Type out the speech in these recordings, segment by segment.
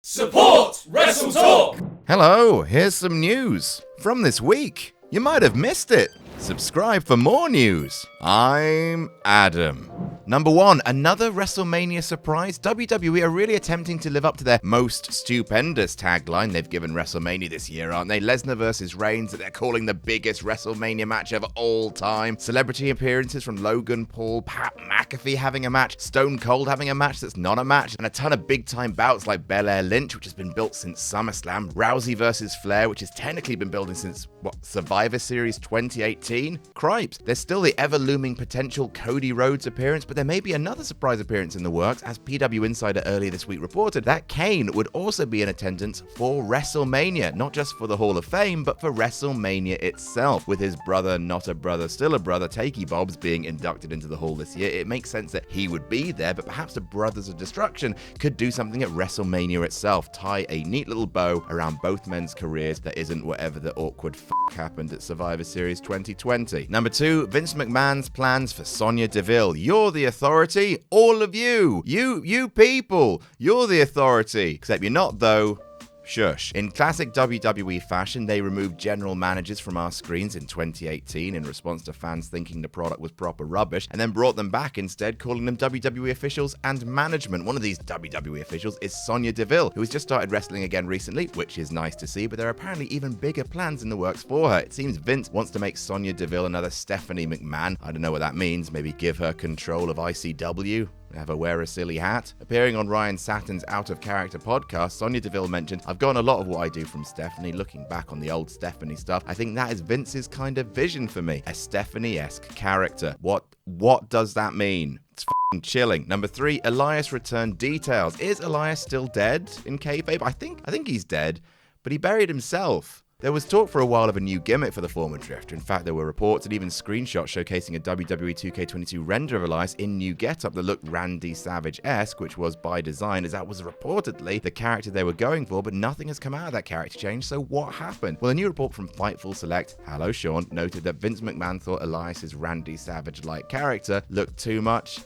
Support WrestleTalk! Hello, here's some news from this week. You might have missed it. Subscribe for more news. I'm Adam. Number 1, another WrestleMania surprise. WWE are really attempting to live up to their most stupendous tagline they've given WrestleMania this year, aren't they? Lesnar versus Reigns, that they're calling the biggest WrestleMania match of all time. Celebrity appearances from Logan Paul, Pat McAfee having a match, Stone Cold having a match that's not a match, and a ton of big-time bouts like Belair Lynch, which has been built since SummerSlam, Rousey versus Flair, which has technically been building since, Survivor Series 2018? Cripes, there's still the ever-looming potential Cody Rhodes appearance, but there may be another surprise appearance in the works, as PW Insider earlier this week reported that Kane would also be in attendance for WrestleMania, not just for the Hall of Fame, but for WrestleMania itself, with his brother, not a brother, still a brother, Takey Bobs, being inducted into the Hall this year. It makes sense that he would be there, but perhaps the Brothers of Destruction could do something at WrestleMania itself, tie a neat little bow around both men's careers that isn't whatever the awkward happened at Survivor Series 2020. Number 2, Vince McMahon's plans for Sonya Deville. You're the authority, all of you. You people, you're the authority. Except you're not, though. Shush. In classic WWE fashion, they removed general managers from our screens in 2018 in response to fans thinking the product was proper rubbish, and then brought them back instead, calling them WWE officials and management. One of these WWE officials is Sonya Deville, who has just started wrestling again recently, which is nice to see, but there are apparently even bigger plans in the works for her. It seems Vince wants to make Sonya Deville another Stephanie McMahon. I don't know what that means. Maybe give her control of ICW? Have her wear a silly hat. Appearing on Ryan Satin's Out of Character podcast, Sonya Deville mentioned, "I've gotten a lot of what I do from Stephanie. Looking back on the old Stephanie stuff, I think that is Vince's kind of vision for me. A Stephanie-esque character." What does that mean? It's f***ing chilling. Number 3, Elias return details. Is Elias still dead in kayfabe? I think he's dead, but he buried himself. There was talk for a while of a new gimmick for the former Drifter. In fact, there were reports and even screenshots showcasing a WWE 2K22 render of Elias in new getup that looked Randy Savage-esque, which was by design, as that was reportedly the character they were going for, but nothing has come out of that character change, so what happened? Well, a new report from Fightful Select, hello Sean, noted that Vince McMahon thought Elias's Randy Savage-like character looked too much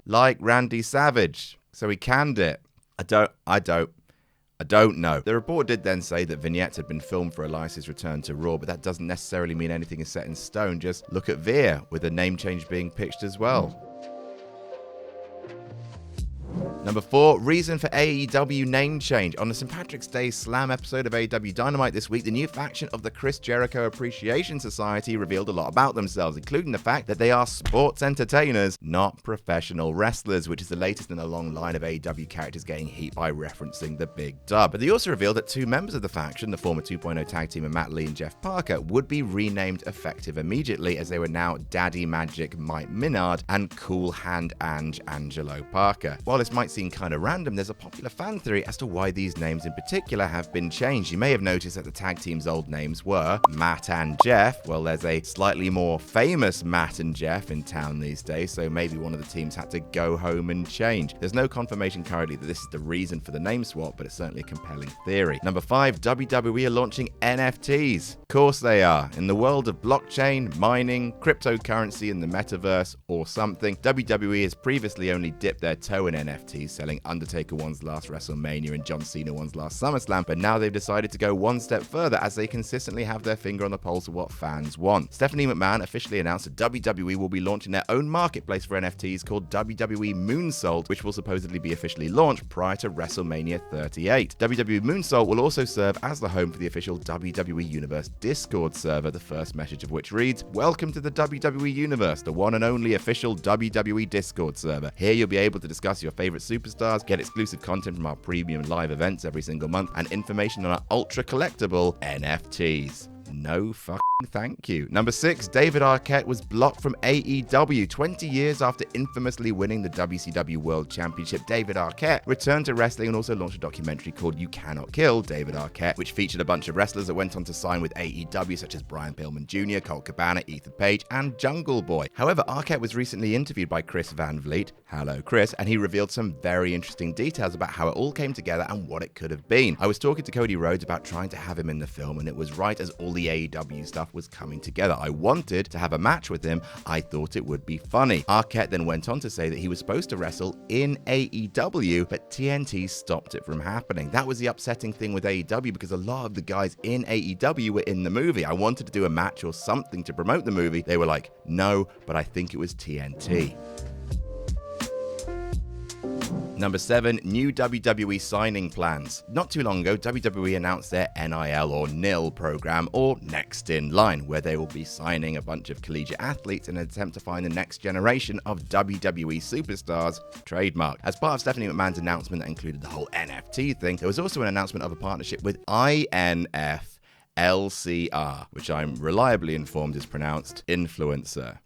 like Randy Savage, so he canned it. I don't know. The report did then say that vignettes had been filmed for Elias's return to Raw, but that doesn't necessarily mean anything is set in stone. Just look at Veer, with a name change being pitched as well. Number 4, reason for AEW name change. On the St. Patrick's Day Slam episode of AEW Dynamite this week, the new faction of the Chris Jericho Appreciation Society revealed a lot about themselves, including the fact that they are sports entertainers, not professional wrestlers, which is the latest in a long line of AEW characters getting heat by referencing the Big Dub. But they also revealed that 2 members of the faction, the former 2.0 tag team of Matt Lee and Jeff Parker, would be renamed effective immediately, as they were now Daddy Magic Mike Minard and Cool Hand Ange Angelo Parker. While this might seem kind of random, there's a popular fan theory as to why these names in particular have been changed. You may have noticed that the tag team's old names were Matt and Jeff. Well, there's a slightly more famous Matt and Jeff in town these days, so maybe one of the teams had to go home and change. There's no confirmation currently that this is the reason for the name swap, but it's certainly a compelling theory. Number 5, WWE are launching NFTs. Of course they are. In the world of blockchain, mining, cryptocurrency, and the metaverse, or something, WWE has previously only dipped their toe in NFTs, selling Undertaker ones last WrestleMania and John Cena ones last SummerSlam, but now they've decided to go one step further, as they consistently have their finger on the pulse of what fans want. Stephanie McMahon officially announced that WWE will be launching their own marketplace for NFTs called WWE Moonsault, which will supposedly be officially launched prior to WrestleMania 38. WWE Moonsault will also serve as the home for the official WWE Universe Discord server, the first message of which reads, "Welcome to the WWE Universe, the one and only official WWE Discord server. Here you'll be able to discuss your favorite superstars, get exclusive content from our premium live events every single month, and information on our ultra collectible NFTs. No fucking thank you. Number 6, David Arquette was blocked from AEW. 20 years after infamously winning the WCW World Championship, David Arquette returned to wrestling and also launched a documentary called You Cannot Kill David Arquette, which featured a bunch of wrestlers that went on to sign with AEW, such as Brian Pillman Jr., Colt Cabana, Ethan Page, and Jungle Boy. However, Arquette was recently interviewed by Chris Van Vliet, hello Chris, and he revealed some very interesting details about how it all came together and what it could have been. I was talking to Cody Rhodes about trying to have him in the film, and it was right as all the AEW stuff stuff was coming together. I wanted to have a match with him. I thought it would be funny. Arquette then went on to say that he was supposed to wrestle in AEW, but TNT stopped it from happening. That was the upsetting thing with AEW, because a lot of the guys in AEW were in the movie. I wanted to do a match or something to promote the movie. They were like, no, but I think it was TNT. Number 7, new WWE signing plans. Not too long ago, WWE announced their NIL or NIL program, or Next in Line, where they will be signing a bunch of collegiate athletes in an attempt to find the next generation of WWE superstars, trademark. As part of Stephanie McMahon's announcement that included the whole NFT thing, there was also an announcement of a partnership with INFLCR, which I'm reliably informed is pronounced influencer.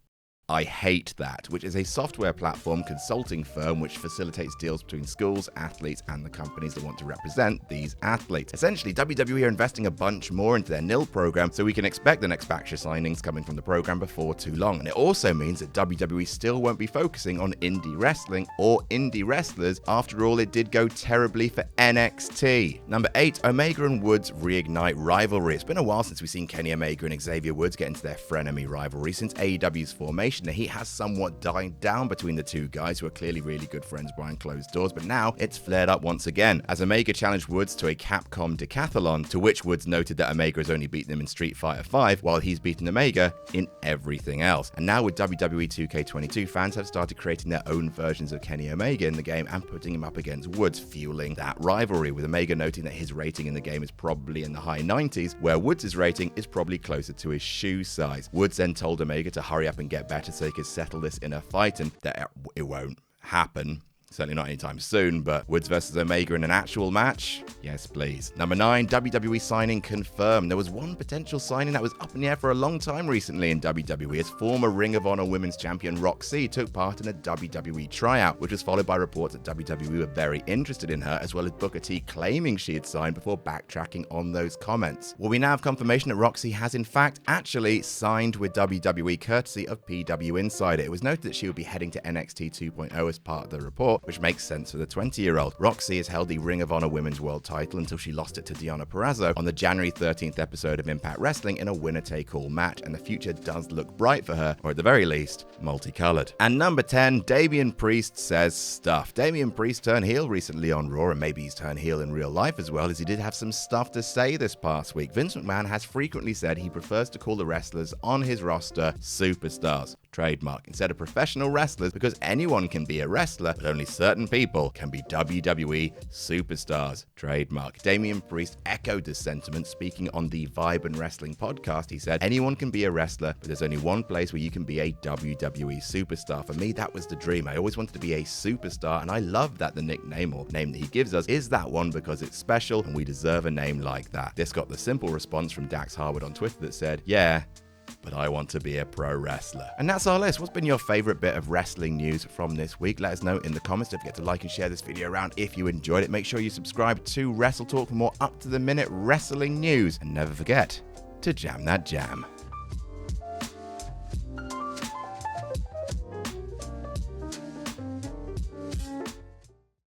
I hate that, which is a software platform consulting firm which facilitates deals between schools, athletes, and the companies that want to represent these athletes. Essentially, WWE are investing a bunch more into their NIL program, so we can expect the next batch of signings coming from the program before too long. And it also means that WWE still won't be focusing on indie wrestling or indie wrestlers. After all, it did go terribly for NXT. Number 8, Omega and Woods reignite rivalry. It's been a while since we've seen Kenny Omega and Xavier Woods get into their frenemy rivalry. Since AEW's formation, the heat has somewhat died down between the two guys, who are clearly really good friends behind closed doors, but now it's flared up once again, as Omega challenged Woods to a Capcom decathlon, to which Woods noted that Omega has only beaten him in Street Fighter V, while he's beaten Omega in everything else. And now with WWE 2K22, fans have started creating their own versions of Kenny Omega in the game and putting him up against Woods, fueling that rivalry, with Omega noting that his rating in the game is probably in the high 90s, where Woods' rating is probably closer to his shoe size. Woods then told Omega to hurry up and get better so they could settle this in a fight, and that it won't happen. Certainly not anytime soon, but Woods versus Omega in an actual match? Yes, please. Number 9, WWE signing confirmed. There was one potential signing that was up in the air for a long time recently in WWE, as former Ring of Honor Women's Champion Rok-C took part in a WWE tryout, which was followed by reports that WWE were very interested in her, as well as Booker T claiming she had signed before backtracking on those comments. Well, we now have confirmation that Rok-C has in fact actually signed with WWE courtesy of PW Insider. It was noted that she would be heading to NXT 2.0 as part of the report, which makes sense for the 20-year-old. Rok-C has held the Ring of Honor Women's World title until she lost it to Deonna Purrazzo on the January 13th episode of Impact Wrestling in a winner-take-all match, and the future does look bright for her, or at the very least, multicolored. And number 10, Damian Priest says stuff. Damian Priest turned heel recently on Raw, and maybe he's turned heel in real life as well, as he did have some stuff to say this past week. Vince McMahon has frequently said he prefers to call the wrestlers on his roster superstars, trademark, instead of professional wrestlers, because anyone can be a wrestler, but only certain people can be WWE superstars, trademark. Damian Priest echoed this sentiment, speaking on the Vibe and Wrestling podcast. He said, anyone can be a wrestler, but there's only one place where you can be a WWE superstar. For me, that was the dream. I always wanted to be a superstar, and I love that the nickname or name that he gives us is that one, because it's special and we deserve a name like that. This got the simple response from Dax Harwood on Twitter that said, yeah, but I want to be a pro wrestler. And that's our list. What's been your favorite bit of wrestling news from this week? Let us know in the comments. Don't forget to like and share this video around if you enjoyed it. Make sure you subscribe to WrestleTalk for more up-to-the-minute wrestling news. And never forget to jam that jam.